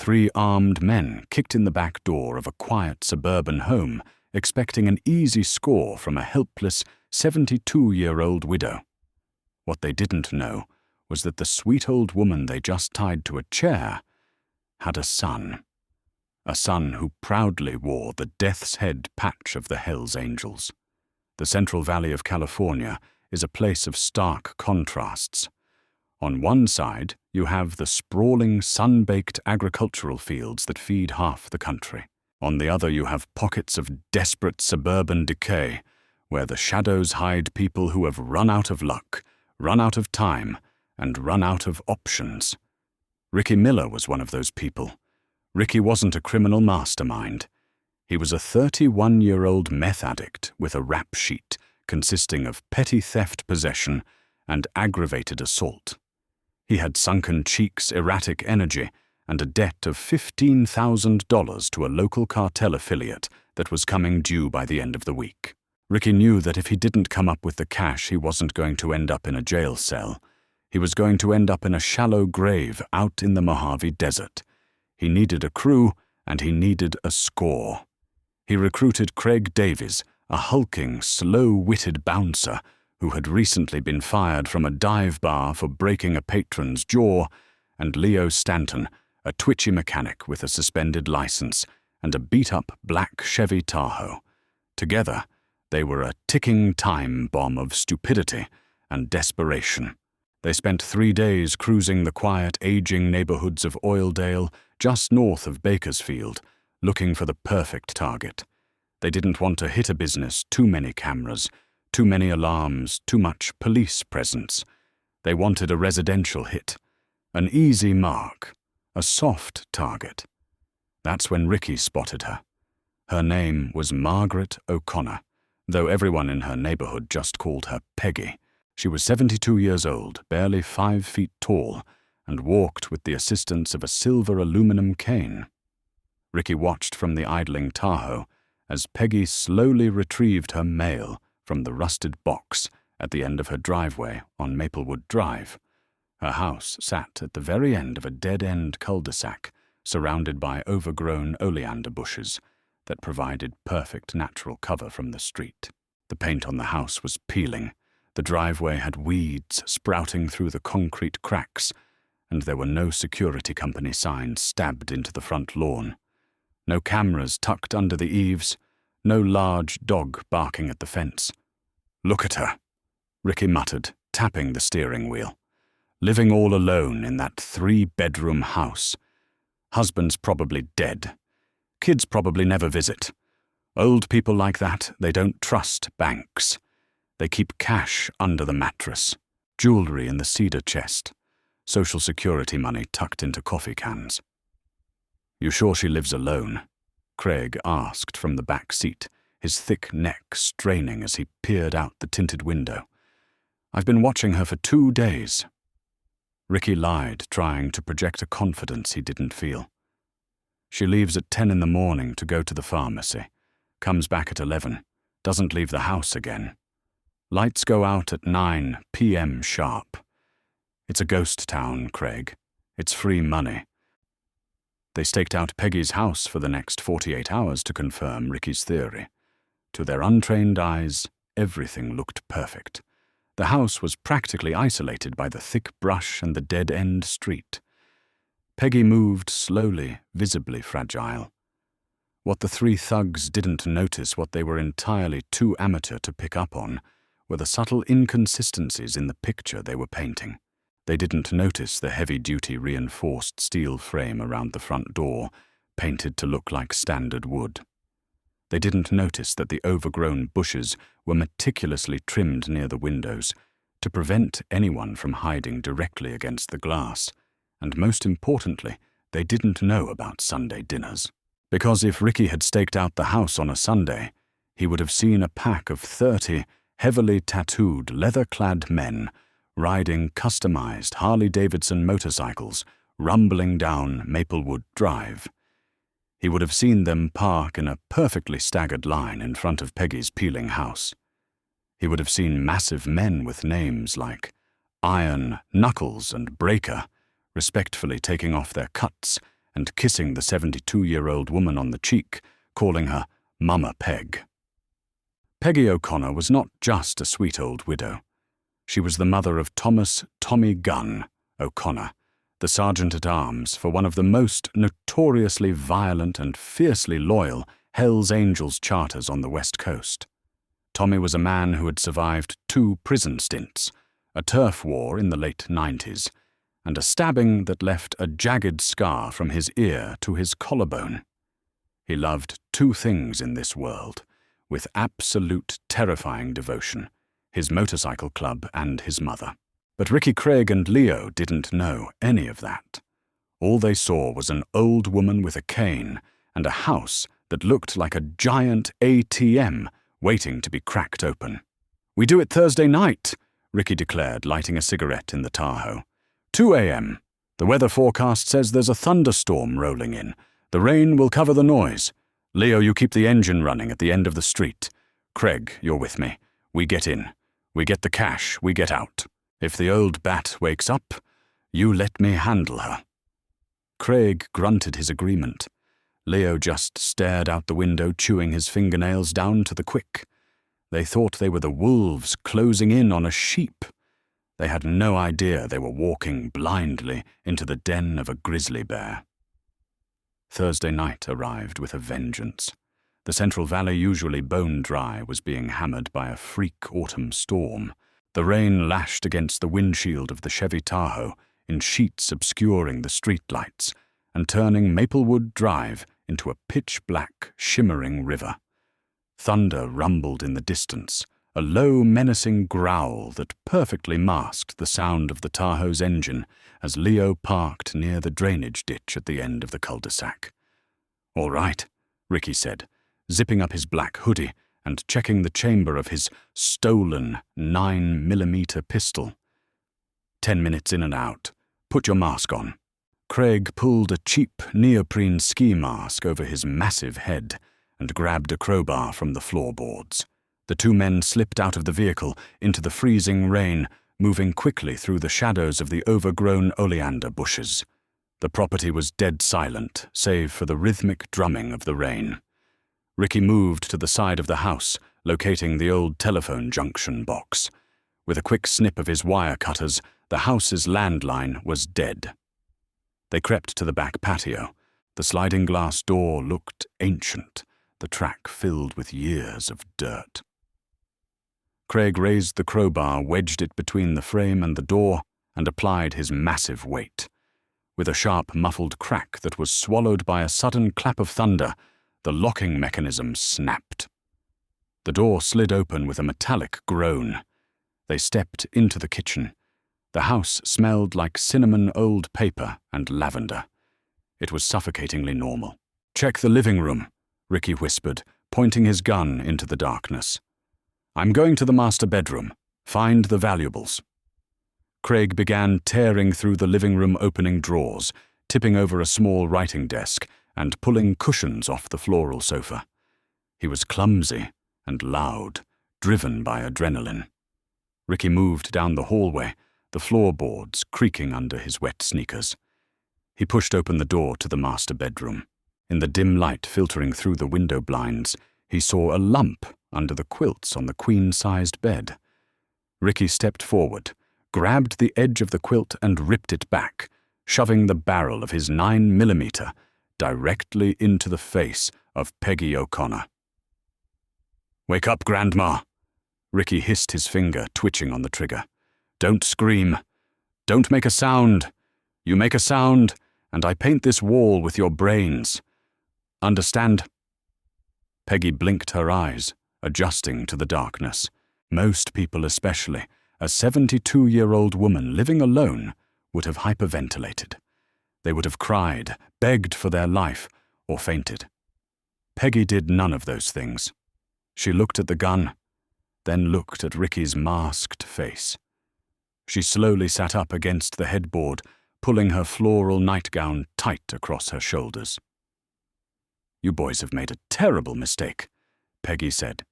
3 armed men kicked in the back door of a quiet suburban home, expecting an easy score from a helpless 72-year-old widow. What they didn't know was that the sweet old woman they just tied to a chair had a son who proudly wore the Death's Head patch of the Hells Angels. The Central Valley of California is a place of stark contrasts. On one side, you have the sprawling, sun-baked agricultural fields that feed half the country. On the other, you have pockets of desperate suburban decay, where the shadows hide people who have run out of luck, run out of time, and run out of options. Ricky Miller was one of those people. Ricky wasn't a criminal mastermind. He was a 31-year-old meth addict with a rap sheet consisting of petty theft possession and aggravated assault. He had sunken cheeks, erratic energy, and a debt of $15,000 to a local cartel affiliate that was coming due by the end of the week. Ricky knew that if he didn't come up with the cash, he wasn't going to end up in a jail cell. He was going to end up in a shallow grave out in the Mojave Desert. He needed a crew, and he needed a score. He recruited Craig Davies, a hulking, slow-witted bouncer who had recently been fired from a dive bar for breaking a patron's jaw, and Leo Stanton, a twitchy mechanic with a suspended license and a beat-up black Chevy Tahoe. Together, they were a ticking time bomb of stupidity and desperation. They spent 3 days cruising the quiet, aging neighborhoods of Oildale, just north of Bakersfield, looking for the perfect target. They didn't want to hit a business, too many cameras, too many alarms, too much police presence. They wanted a residential hit, an easy mark, a soft target. That's when Ricky spotted her. Her name was Margaret O'Connor, though everyone in her neighborhood just called her Peggy. She was 72 years old, barely 5 feet tall, and walked with the assistance of a silver aluminum cane. Ricky watched from the idling Tahoe as Peggy slowly retrieved her mail from the rusted box at the end of her driveway on Maplewood Drive. Her house sat at the very end of a dead-end cul-de-sac surrounded by overgrown oleander bushes that provided perfect natural cover from the street. The paint on the house was peeling, the driveway had weeds sprouting through the concrete cracks, and there were no security company signs stabbed into the front lawn. No cameras tucked under the eaves, no large dog barking at the fence. "Look at her," Ricky muttered, tapping the steering wheel. "Living all alone in that 3-bedroom house. Husband's probably dead. Kids probably never visit. Old people like that, they don't trust banks. They keep cash under the mattress, jewelry in the cedar chest, Social Security money tucked into coffee cans." "You sure she lives alone?" Craig asked from the back seat, his thick neck straining as he peered out the tinted window. "I've been watching her for 2 days." Ricky lied, trying to project a confidence he didn't feel. "She leaves at 10 in the morning to go to the pharmacy, comes back at 11, doesn't leave the house again. Lights go out at 9 p.m. sharp. It's a ghost town, Craig. It's free money." They staked out Peggy's house for the next 48 hours to confirm Ricky's theory. To their untrained eyes, everything looked perfect. The house was practically isolated by the thick brush and the dead-end street. Peggy moved slowly, visibly fragile. What the 3 thugs didn't notice, what they were entirely too amateur to pick up on, were the subtle inconsistencies in the picture they were painting. They didn't notice the heavy-duty reinforced steel frame around the front door, painted to look like standard wood. They didn't notice that the overgrown bushes were meticulously trimmed near the windows to prevent anyone from hiding directly against the glass. And most importantly, they didn't know about Sunday dinners. Because if Ricky had staked out the house on a Sunday, he would have seen a pack of 30 heavily tattooed, leather-clad men riding customized Harley-Davidson motorcycles rumbling down Maplewood Drive. He would have seen them park in a perfectly staggered line in front of Peggy's peeling house. He would have seen massive men with names like Iron, Knuckles, and Breaker respectfully taking off their cuts and kissing the 72-year-old woman on the cheek, calling her Mama Peg. Peggy O'Connor was not just a sweet old widow. She was the mother of Thomas "Tommy Gunn" O'Connor, the sergeant-at-arms for one of the most notoriously violent and fiercely loyal Hells Angels charters on the West Coast. Tommy was a man who had survived 2 prison stints, a turf war in the late 90s, and a stabbing that left a jagged scar from his ear to his collarbone. He loved 2 things in this world, with absolute terrifying devotion: his motorcycle club and his mother. But Ricky Craig and Leo didn't know any of that. All they saw was an old woman with a cane and a house that looked like a giant ATM waiting to be cracked open. "We do it Thursday night," Ricky declared, lighting a cigarette in the Tahoe. 2 a.m. The weather forecast says there's a thunderstorm rolling in. The rain will cover the noise. Leo, you keep the engine running at the end of the street. Craig, you're with me. We get in. We get the cash. We get out. If the old bat wakes up, you let me handle her. Craig grunted his agreement. Leo just stared out the window, chewing his fingernails down to the quick. They thought they were the wolves closing in on a sheep. They had no idea they were walking blindly into the den of a grizzly bear. Thursday night arrived with a vengeance. The Central Valley, usually bone dry, was being hammered by a freak autumn storm. The rain lashed against the windshield of the Chevy Tahoe in sheets obscuring the streetlights and turning Maplewood Drive into a pitch-black, shimmering river. Thunder rumbled in the distance, a low, menacing growl that perfectly masked the sound of the Tahoe's engine as Leo parked near the drainage ditch at the end of the cul-de-sac. "All right," Ricky said, zipping up his black hoodie and checking the chamber of his stolen 9mm pistol. 10 minutes in and out. Put your mask on." Craig pulled a cheap neoprene ski mask over his massive head and grabbed a crowbar from the floorboards. The 2 men slipped out of the vehicle into the freezing rain, moving quickly through the shadows of the overgrown oleander bushes. The property was dead silent, save for the rhythmic drumming of the rain. Ricky moved to the side of the house, locating the old telephone junction box. With a quick snip of his wire cutters, the house's landline was dead. They crept to the back patio. The sliding glass door looked ancient, the track filled with years of dirt. Craig raised the crowbar, wedged it between the frame and the door, and applied his massive weight. With a sharp, muffled crack that was swallowed by a sudden clap of thunder, the locking mechanism snapped. The door slid open with a metallic groan. They stepped into the kitchen. The house smelled like cinnamon old paper and lavender. It was suffocatingly normal. "Check the living room," Ricky whispered, pointing his gun into the darkness. "I'm going to the master bedroom. Find the valuables." Craig began tearing through the living room opening drawers, tipping over a small writing desk and pulling cushions off the floral sofa. He was clumsy and loud, driven by adrenaline. Ricky moved down the hallway, the floorboards creaking under his wet sneakers. He pushed open the door to the master bedroom. In the dim light filtering through the window blinds, he saw a lump under the quilts on the queen-sized bed. Ricky stepped forward, grabbed the edge of the quilt and ripped it back, shoving the barrel of his 9mm directly into the face of Peggy O'Connor. "Wake up, Grandma!" Ricky hissed, his finger twitching on the trigger. "Don't scream. Don't make a sound. You make a sound, and I paint this wall with your brains. Understand?" Peggy blinked her eyes, adjusting to the darkness. Most people, especially a 72-year-old woman living alone, would have hyperventilated. They would have cried, begged for their life, or fainted. Peggy did none of those things. She looked at the gun, then looked at Ricky's masked face. She slowly sat up against the headboard, pulling her floral nightgown tight across her shoulders. "You boys have made a terrible mistake," Peggy said.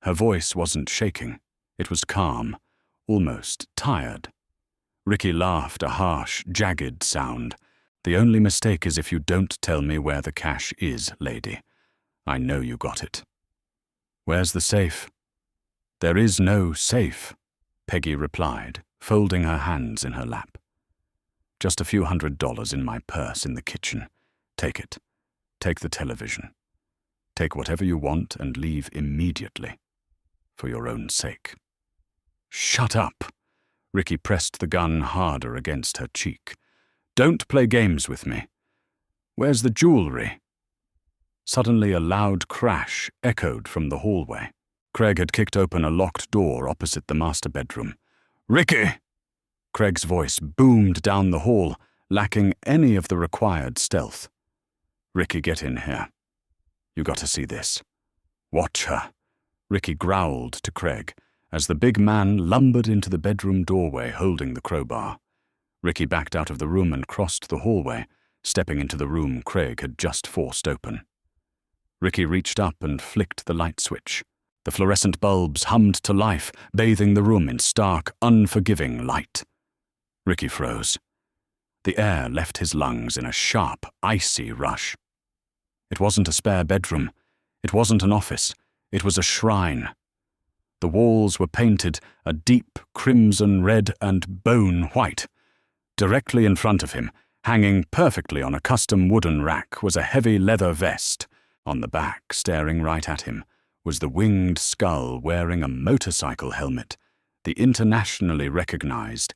Her voice wasn't shaking. It was calm, almost tired. Ricky laughed, a harsh, jagged sound. The only mistake is if you don't tell me where the cash is, lady. I know you got it. Where's the safe? There is no safe, Peggy replied, folding her hands in her lap. Just a few $100 in my purse in the kitchen. Take it. Take the television. Take whatever you want and leave immediately. For your own sake. Shut up! Ricky pressed the gun harder against her cheek. Don't play games with me. Where's the jewelry? Suddenly a loud crash echoed from the hallway. Craig had kicked open a locked door opposite the master bedroom. Ricky! Craig's voice boomed down the hall, lacking any of the required stealth. Ricky, get in here. You got to see this. Watch her, Ricky growled to Craig as the big man lumbered into the bedroom doorway holding the crowbar. Ricky backed out of the room and crossed the hallway, stepping into the room Craig had just forced open. Ricky reached up and flicked the light switch. The fluorescent bulbs hummed to life, bathing the room in stark, unforgiving light. Ricky froze. The air left his lungs in a sharp, icy rush. It wasn't a spare bedroom. It wasn't an office. It was a shrine. The walls were painted a deep crimson red and bone white. Directly in front of him, hanging perfectly on a custom wooden rack, was a heavy leather vest. On the back, staring right at him, was the winged skull wearing a motorcycle helmet, the internationally recognized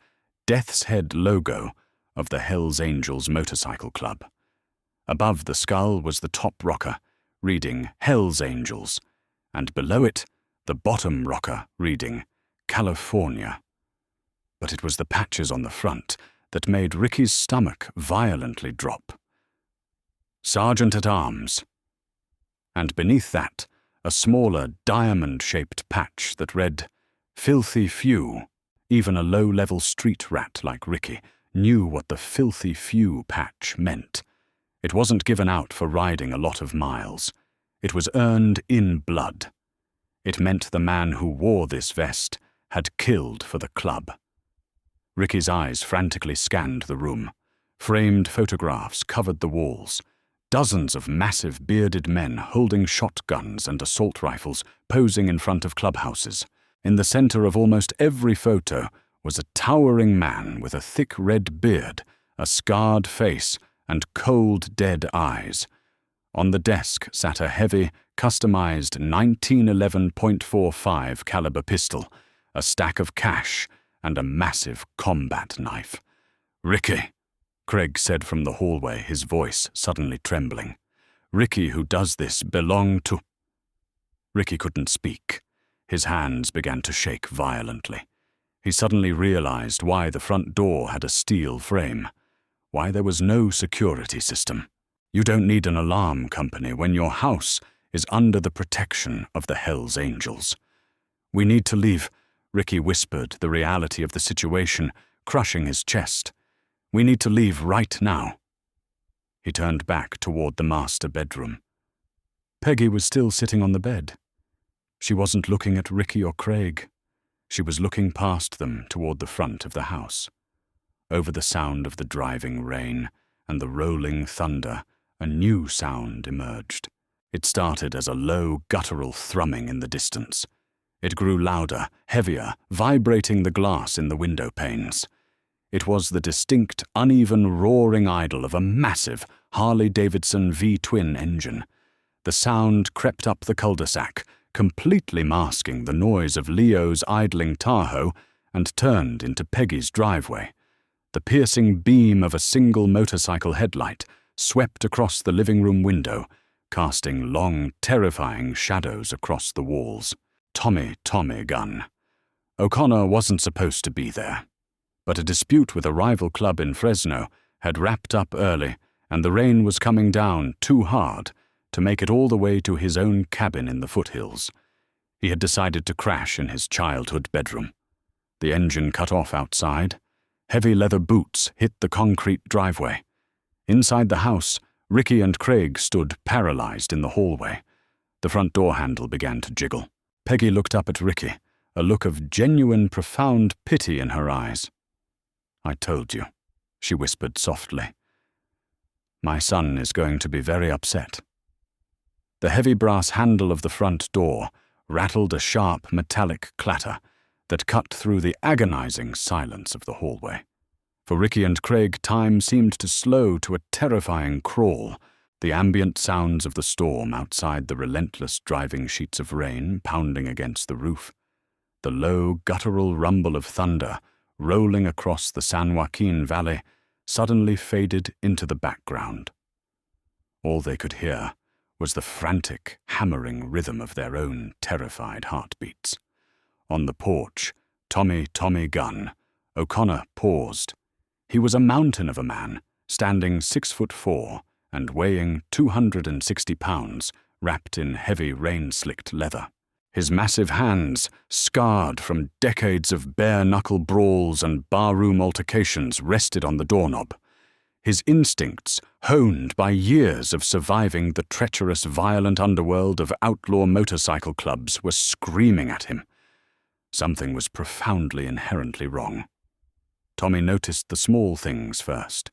Death's Head logo of the Hells Angels Motorcycle Club. Above the skull was the top rocker, reading Hells Angels, and below it, the bottom rocker, reading California. But it was the patches on the front that made Ricky's stomach violently drop. Sergeant-at-Arms. And beneath that, a smaller diamond-shaped patch that read, Filthy Few. Even a low-level street rat like Ricky knew what the Filthy Few patch meant. It wasn't given out for riding a lot of miles. It was earned in blood. It meant the man who wore this vest had killed for the club. Ricky's eyes frantically scanned the room. Framed photographs covered the walls. Dozens of massive bearded men holding shotguns and assault rifles posing in front of clubhouses. In the center of almost every photo was a towering man with a thick red beard, a scarred face, and cold, dead eyes. On the desk sat a heavy, customized 1911.45 caliber pistol, a stack of cash, and a massive combat knife. Ricky, Craig said from the hallway, his voice suddenly trembling. Ricky, who does this, belonged to... Ricky couldn't speak. His hands began to shake violently. He suddenly realized why the front door had a steel frame, why there was no security system. You don't need an alarm company when your house is under the protection of the Hells Angels. We need to leave, Ricky whispered, the reality of the situation crushing his chest. We need to leave right now. He turned back toward the master bedroom. Peggy was still sitting on the bed. She wasn't looking at Ricky or Craig. She was looking past them toward the front of the house. Over the sound of the driving rain and the rolling thunder, a new sound emerged. It started as a low, guttural thrumming in the distance. It grew louder, heavier, vibrating the glass in the window panes. It was the distinct, uneven roaring idle of a massive Harley-Davidson V-twin engine. The sound crept up the cul-de-sac, completely masking the noise of Leo's idling Tahoe, and turned into Peggy's driveway. The piercing beam of a single motorcycle headlight swept across the living room window, casting long, terrifying shadows across the walls. Tommy gun. O'Connor wasn't supposed to be there. But a dispute with a rival club in Fresno had wrapped up early, and the rain was coming down too hard to make it all the way to his own cabin in the foothills. He had decided to crash in his childhood bedroom. The engine cut off outside. Heavy leather boots hit the concrete driveway. Inside the house, Ricky and Craig stood paralyzed in the hallway. The front door handle began to jiggle. Peggy looked up at Ricky, a look of genuine, profound pity in her eyes. "I told you," she whispered softly. My son is going to be very upset. The heavy brass handle of the front door rattled a sharp metallic clatter that cut through the agonizing silence of the hallway. For Ricky and Craig, time seemed to slow to a terrifying crawl. The ambient sounds of the storm outside, the relentless driving sheets of rain pounding against the roof, the low, guttural rumble of thunder rolling across the San Joaquin Valley suddenly faded into the background. All they could hear was the frantic, hammering rhythm of their own terrified heartbeats. On the porch, Tommy Gunn, O'Connor paused. He was a mountain of a man, standing 6'4" and weighing 260 pounds, wrapped in heavy rain-slicked leather. His massive hands, scarred from decades of bare-knuckle brawls and barroom altercations, rested on the doorknob. His instincts, honed by years of surviving the treacherous, violent underworld of outlaw motorcycle clubs, were screaming at him. Something was profoundly inherently wrong. Tommy noticed the small things first.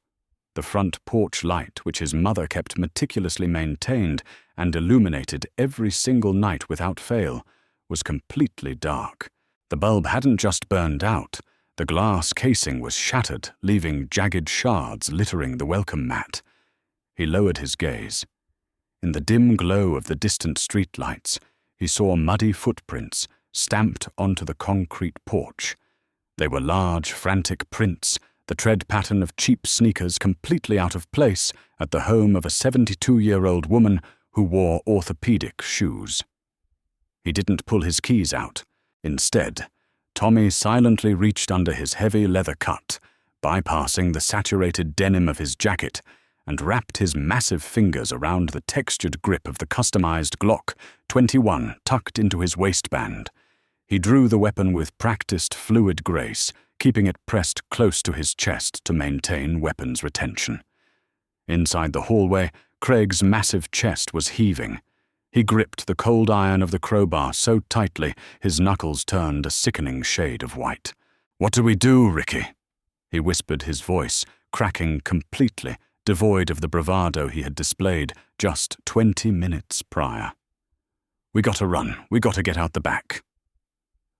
The front porch light, which his mother kept meticulously maintained and illuminated every single night without fail, was completely dark. The bulb hadn't just burned out. The glass casing was shattered, leaving jagged shards littering the welcome mat. He lowered his gaze. In the dim glow of the distant streetlights, he saw muddy footprints stamped onto the concrete porch. They were large, frantic prints, the tread pattern of cheap sneakers completely out of place at the home of a 72-year-old woman who wore orthopedic shoes. He didn't pull his keys out. Instead, Tommy silently reached under his heavy leather cut, bypassing the saturated denim of his jacket, and wrapped his massive fingers around the textured grip of the customized Glock 21 tucked into his waistband. He drew the weapon with practiced, fluid grace, keeping it pressed close to his chest to maintain weapons retention. Inside the hallway, Craig's massive chest was heaving. He gripped the cold iron of the crowbar so tightly his knuckles turned a sickening shade of white. "What do we do, Ricky?" he whispered, his voice cracking completely, devoid of the bravado he had displayed just 20 minutes prior. "We gotta run. We gotta get out the back."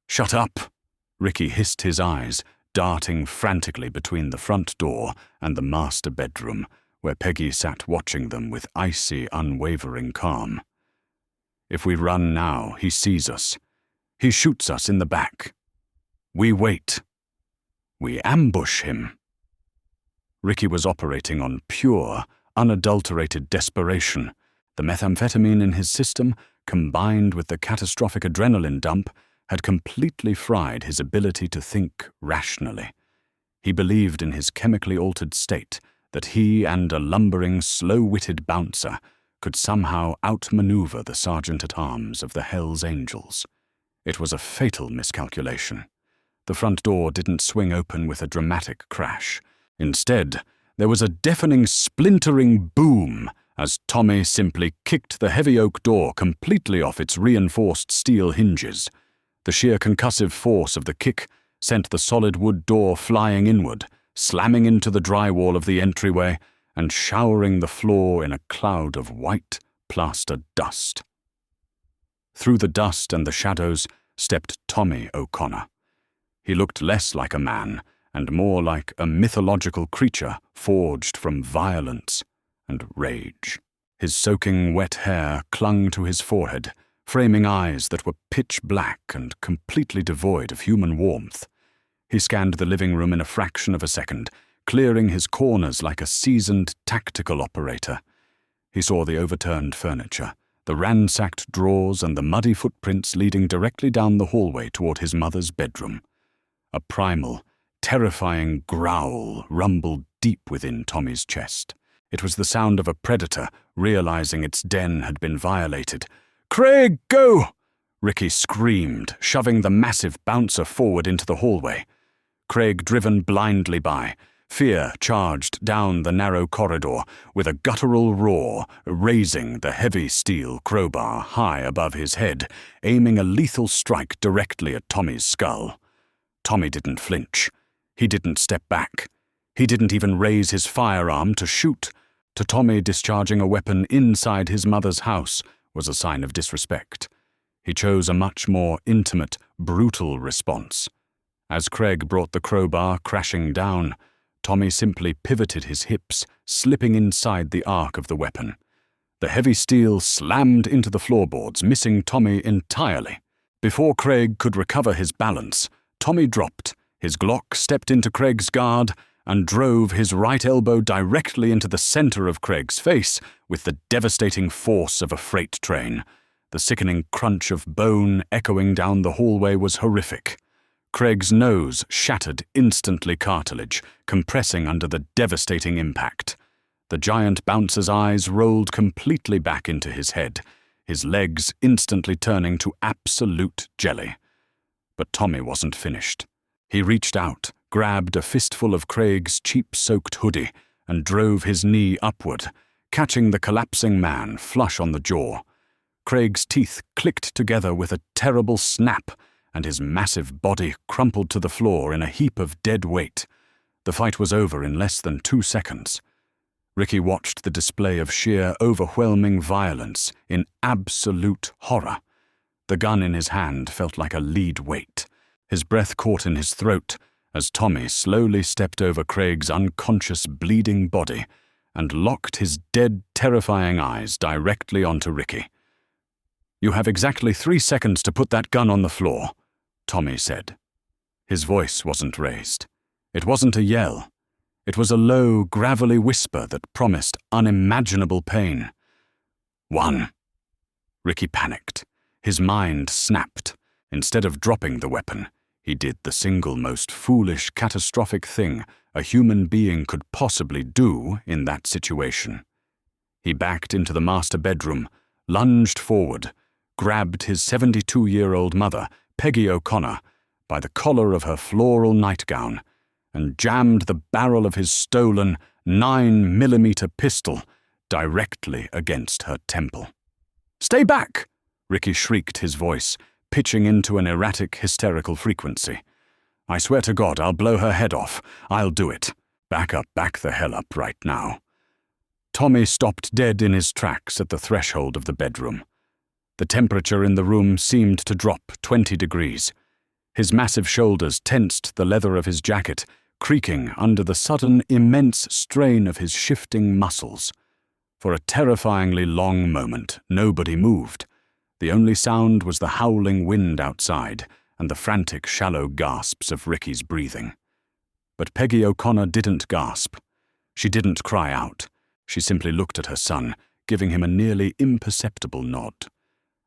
"Shut up!" Ricky hissed, his eyes darting frantically between the front door and the master bedroom, where Peggy sat watching them with icy, unwavering calm. "If we run now, he sees us. He shoots us in the back. We wait. We ambush him." Ricky was operating on pure, unadulterated desperation. The methamphetamine in his system, combined with the catastrophic adrenaline dump, had completely fried his ability to think rationally. He believed in his chemically altered state that he and a lumbering, slow-witted bouncer could somehow outmaneuver the sergeant-at-arms of the Hells Angels. It was a fatal miscalculation. The front door didn't swing open with a dramatic crash. Instead, there was a deafening, splintering boom as Tommy simply kicked the heavy oak door completely off its reinforced steel hinges. The sheer concussive force of the kick sent the solid wood door flying inward, slamming into the drywall of the entryway and showering the floor in a cloud of white plaster dust. Through the dust and the shadows stepped Tommy O'Connor. He looked less like a man and more like a mythological creature forged from violence and rage. His soaking wet hair clung to his forehead, framing eyes that were pitch black and completely devoid of human warmth. He scanned the living room in a fraction of a second, clearing his corners like a seasoned tactical operator. He saw the overturned furniture, the ransacked drawers, and the muddy footprints leading directly down the hallway toward his mother's bedroom. A primal, terrifying growl rumbled deep within Tommy's chest. It was the sound of a predator realizing its den had been violated. "Craig, go!" Ricky screamed, shoving the massive bouncer forward into the hallway. Craig driven blindly by. Fear charged down the narrow corridor with a guttural roar, raising the heavy steel crowbar high above his head, aiming a lethal strike directly at Tommy's skull. Tommy didn't flinch. He didn't step back. He didn't even raise his firearm to shoot. To Tommy, discharging a weapon inside his mother's house was a sign of disrespect. He chose a much more intimate, brutal response. As Craig brought the crowbar crashing down, Tommy simply pivoted his hips, slipping inside the arc of the weapon. The heavy steel slammed into the floorboards, missing Tommy entirely. Before Craig could recover his balance, Tommy dropped. His Glock stepped into Craig's guard and drove his right elbow directly into the center of Craig's face with the devastating force of a freight train. The sickening crunch of bone echoing down the hallway was horrific. Craig's nose shattered instantly cartilage, compressing under the devastating impact. The giant bouncer's eyes rolled completely back into his head, his legs instantly turning to absolute jelly. But Tommy wasn't finished. He reached out, grabbed a fistful of Craig's cheap-soaked hoodie, and drove his knee upward, catching the collapsing man flush on the jaw. Craig's teeth clicked together with a terrible snap, and his massive body crumpled to the floor in a heap of dead weight. The fight was over in less than 2 seconds. Ricky watched the display of sheer, overwhelming violence in absolute horror. The gun in his hand felt like a lead weight. His breath caught in his throat as Tommy slowly stepped over Craig's unconscious, bleeding body and locked his dead, terrifying eyes directly onto Ricky. "You have exactly 3 seconds to put that gun on the floor," Tommy said. His voice wasn't raised. It wasn't a yell. It was a low, gravelly whisper that promised unimaginable pain. 1. Ricky panicked. His mind snapped. Instead of dropping the weapon, he did the single most foolish, catastrophic thing a human being could possibly do in that situation. He backed into the master bedroom, lunged forward, grabbed his 72-year-old mother, Peggy O'Connor, by the collar of her floral nightgown, and jammed the barrel of his stolen 9mm pistol directly against her temple. "Stay back!" Ricky shrieked, his voice pitching into an erratic, hysterical frequency. "I swear to God, I'll blow her head off. I'll do it. Back up, back the hell up right now." Tommy stopped dead in his tracks at the threshold of the bedroom. The temperature in the room seemed to drop 20 degrees. His massive shoulders tensed the leather of his jacket, creaking under the sudden immense strain of his shifting muscles. For a terrifyingly long moment, nobody moved. The only sound was the howling wind outside and the frantic, shallow gasps of Ricky's breathing. But Peggy O'Connor didn't gasp. She didn't cry out. She simply looked at her son, giving him a nearly imperceptible nod.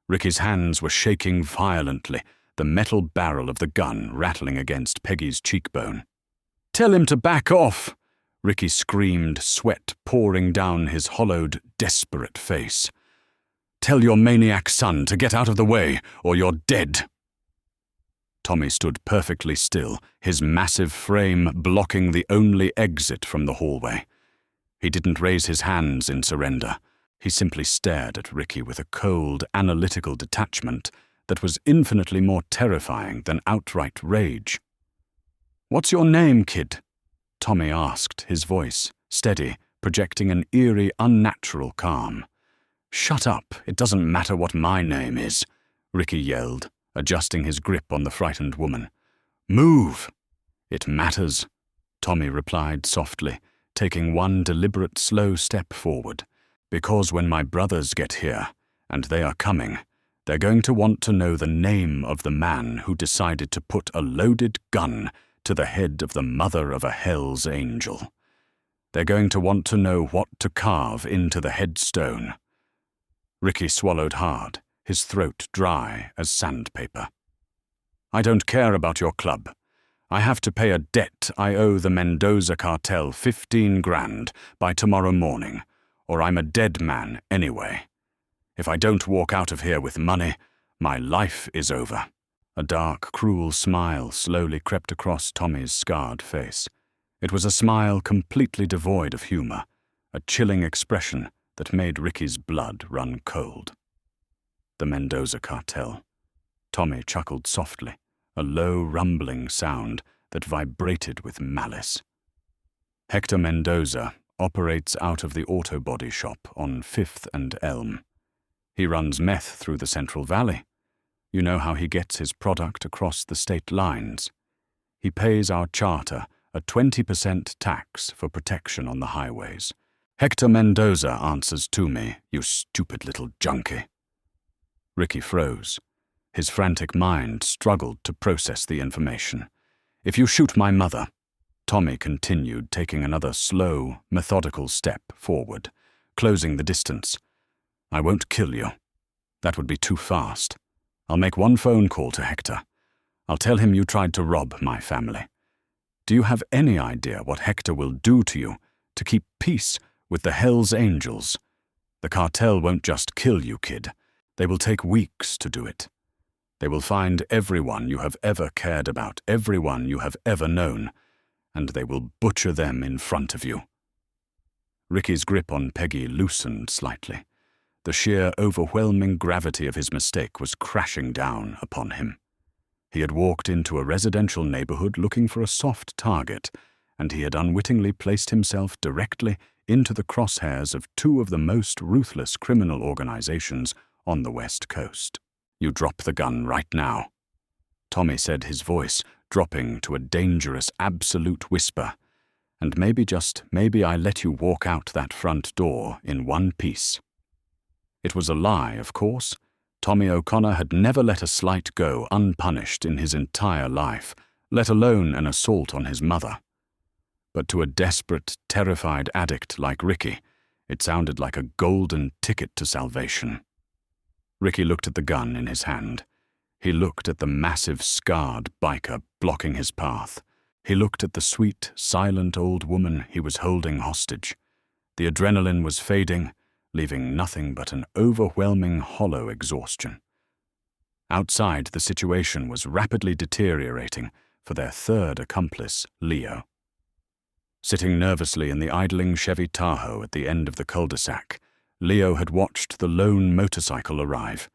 Ricky's hands were shaking violently, the metal barrel of the gun rattling against Peggy's cheekbone. "Tell him to back off!" Ricky screamed, sweat pouring down his hollowed, desperate face. "Tell your maniac son to get out of the way, or you're dead!" Tommy stood perfectly still, his massive frame blocking the only exit from the hallway. He didn't raise his hands in surrender. He simply stared at Ricky with a cold, analytical detachment that was infinitely more terrifying than outright rage. "What's your name, kid?" Tommy asked, his voice steady, projecting an eerie, unnatural calm. "Shut up, it doesn't matter what my name is," Ricky yelled, adjusting his grip on the frightened woman. "Move!" "It matters," Tommy replied softly, taking one deliberate, slow step forward. "Because when my brothers get here, and they are coming, they're going to want to know the name of the man who decided to put a loaded gun to the head of the mother of a Hell's Angel. They're going to want to know what to carve into the headstone." Ricky swallowed hard, his throat dry as sandpaper. "I don't care about your club. I have to pay a debt I owe the Mendoza cartel 15 grand by tomorrow morning, or I'm a dead man anyway. If I don't walk out of here with money, my life is over." A dark, cruel smile slowly crept across Tommy's scarred face. It was a smile completely devoid of humor, a chilling expression that made Ricky's blood run cold. The Mendoza cartel. Tommy chuckled softly, a low, rumbling sound that vibrated with malice. Hector Mendoza, operates out of the auto body shop on 5th and Elm. He runs meth through the Central Valley. You know how he gets his product across the state lines. He pays our charter a 20% tax for protection on the highways. Hector Mendoza answers to me, you stupid little junkie. Ricky froze. His frantic mind struggled to process the information. If you shoot my mother, Tommy continued, taking another slow, methodical step forward, closing the distance. I won't kill you. That would be too fast. I'll make one phone call to Hector. I'll tell him you tried to rob my family. Do you have any idea what Hector will do to you to keep peace with the Hells Angels? The cartel won't just kill you, kid. They will take weeks to do it. They will find everyone you have ever cared about, everyone you have ever known, and they will butcher them in front of you. Ricky's grip on Peggy loosened slightly. The sheer, overwhelming gravity of his mistake was crashing down upon him. He had walked into a residential neighborhood looking for a soft target, and he had unwittingly placed himself directly into the crosshairs of two of the most ruthless criminal organizations on the West Coast. You drop the gun right now, Tommy said, his voice dropping to a dangerous, absolute whisper. And maybe, just maybe, I let you walk out that front door in one piece. It was a lie, of course. Tommy O'Connor had never let a slight go unpunished in his entire life, let alone an assault on his mother. But to a desperate, terrified addict like Ricky, it sounded like a golden ticket to salvation. Ricky looked at the gun in his hand. He looked at the massive, scarred biker blocking his path. He looked at the sweet, silent old woman he was holding hostage. The adrenaline was fading, leaving nothing but an overwhelming, hollow exhaustion. Outside, the situation was rapidly deteriorating for their third accomplice, Leo. Sitting nervously in the idling Chevy Tahoe at the end of the cul-de-sac, Leo had watched the lone motorcycle arrive.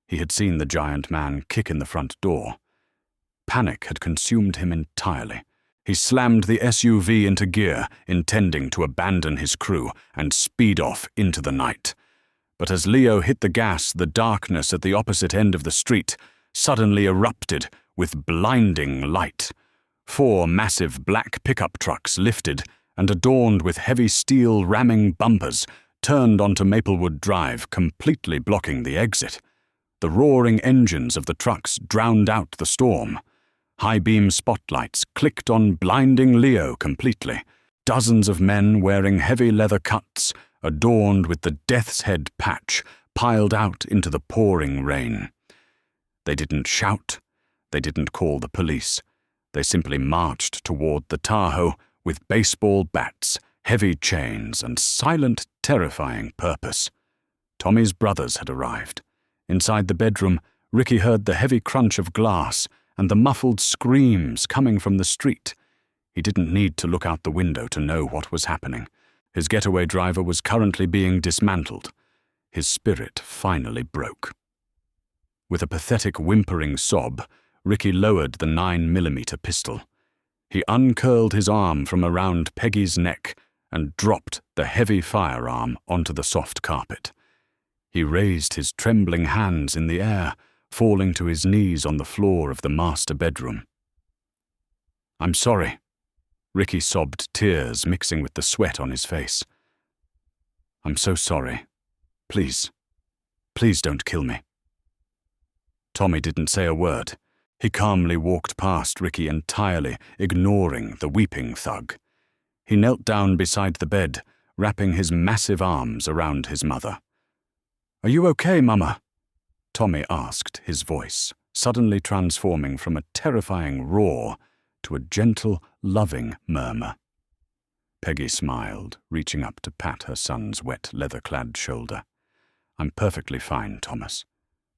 He had seen the giant man kick in the front door. Panic had consumed him entirely. He slammed the SUV into gear, intending to abandon his crew and speed off into the night. But as Leo hit the gas, the darkness at the opposite end of the street suddenly erupted with blinding light. 4 massive black pickup trucks lifted and adorned with heavy steel ramming bumpers turned onto Maplewood Drive, completely blocking the exit. The roaring engines of the trucks drowned out the storm. High-beam spotlights clicked on blinding Leo completely. Dozens of men wearing heavy leather cuts, adorned with the death's head patch, piled out into the pouring rain. They didn't shout. They didn't call the police. They simply marched toward the Tahoe with baseball bats, heavy chains, and silent, terrifying purpose. Tommy's brothers had arrived. Inside the bedroom, Ricky heard the heavy crunch of glass and the muffled screams coming from the street. He didn't need to look out the window to know what was happening. His getaway driver was currently being dismantled. His spirit finally broke. With a pathetic whimpering sob, Ricky lowered the 9mm pistol. He uncurled his arm from around Peggy's neck and dropped the heavy firearm onto the soft carpet. He raised his trembling hands in the air, falling to his knees on the floor of the master bedroom. "I'm sorry," Ricky sobbed, tears mixing with the sweat on his face. "I'm so sorry. Please, please don't kill me." Tommy didn't say a word. He calmly walked past Ricky, entirely ignoring the weeping thug. He knelt down beside the bed, wrapping his massive arms around his mother. "Are you okay, Mama?" Tommy asked, his voice suddenly transforming from a terrifying roar to a gentle, loving murmur. Peggy smiled, reaching up to pat her son's wet, leather-clad shoulder. "I'm perfectly fine, Thomas,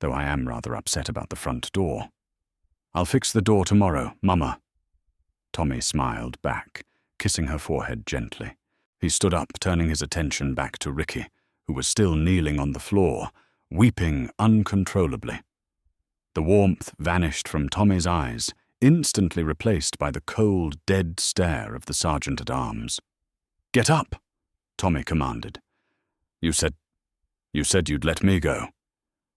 though I am rather upset about the front door. I'll fix the door tomorrow, Mama." Tommy smiled back, kissing her forehead gently. He stood up, turning his attention back to Ricky, who was still kneeling on the floor, weeping uncontrollably. The warmth vanished from Tommy's eyes, instantly replaced by the cold, dead stare of the sergeant-at-arms. "Get up!" Tommy commanded. You said you'd let me go,"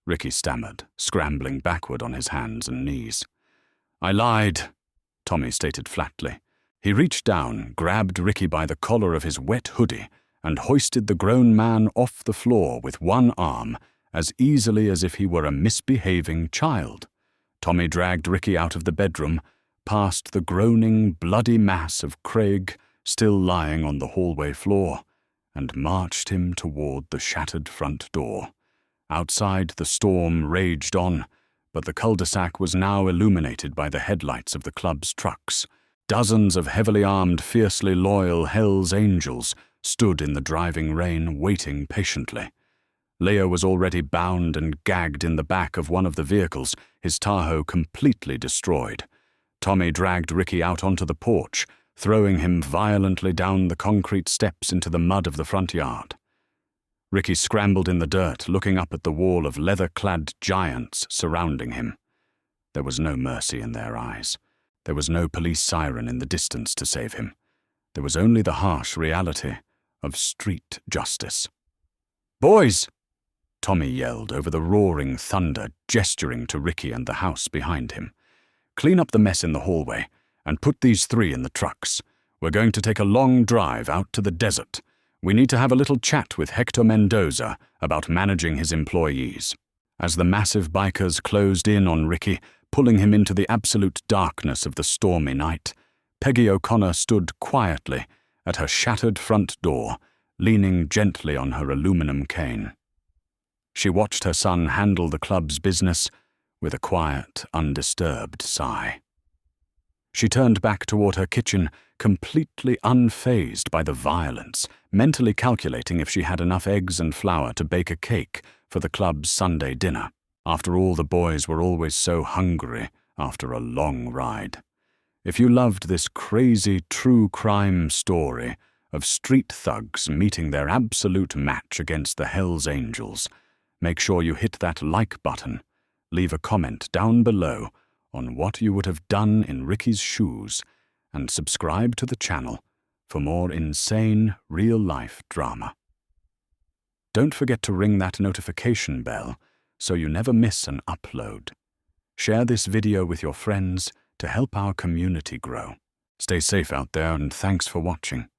Ricky stammered, scrambling backward on his hands and knees. "I lied," Tommy stated flatly. He reached down, grabbed Ricky by the collar of his wet hoodie, and hoisted the grown man off the floor with one arm as easily as if he were a misbehaving child. Tommy dragged Ricky out of the bedroom, past the groaning, bloody mass of Craig still lying on the hallway floor, and marched him toward the shattered front door. Outside, the storm raged on, but the cul-de-sac was now illuminated by the headlights of the club's trucks. Dozens of heavily armed, fiercely loyal Hell's Angels stood in the driving rain, waiting patiently. Leo was already bound and gagged in the back of one of the vehicles, his Tahoe completely destroyed. Tommy dragged Ricky out onto the porch, throwing him violently down the concrete steps into the mud of the front yard. Ricky scrambled in the dirt, looking up at the wall of leather-clad giants surrounding him. There was no mercy in their eyes. There was no police siren in the distance to save him. There was only the harsh reality of street justice. "Boys!" Tommy yelled over the roaring thunder, gesturing to Ricky and the house behind him. "Clean up the mess in the hallway and put these 3 in the trucks. We're going to take a long drive out to the desert. We need to have a little chat with Hector Mendoza about managing his employees." As the massive bikers closed in on Ricky, pulling him into the absolute darkness of the stormy night, Peggy O'Connor stood quietly at her shattered front door, leaning gently on her aluminum cane. She watched her son handle the club's business with a quiet, undisturbed sigh. She turned back toward her kitchen, completely unfazed by the violence, mentally calculating if she had enough eggs and flour to bake a cake for the club's Sunday dinner. After all, the boys were always so hungry after a long ride. If you loved this crazy true crime story of street thugs meeting their absolute match against the Hell's Angels, make sure you hit that like button, leave a comment down below on what you would have done in Ricky's shoes, and subscribe to the channel for more insane real-life drama. Don't forget to ring that notification bell so you never miss an upload. Share this video with your friends to help our community grow. Stay safe out there, and thanks for watching.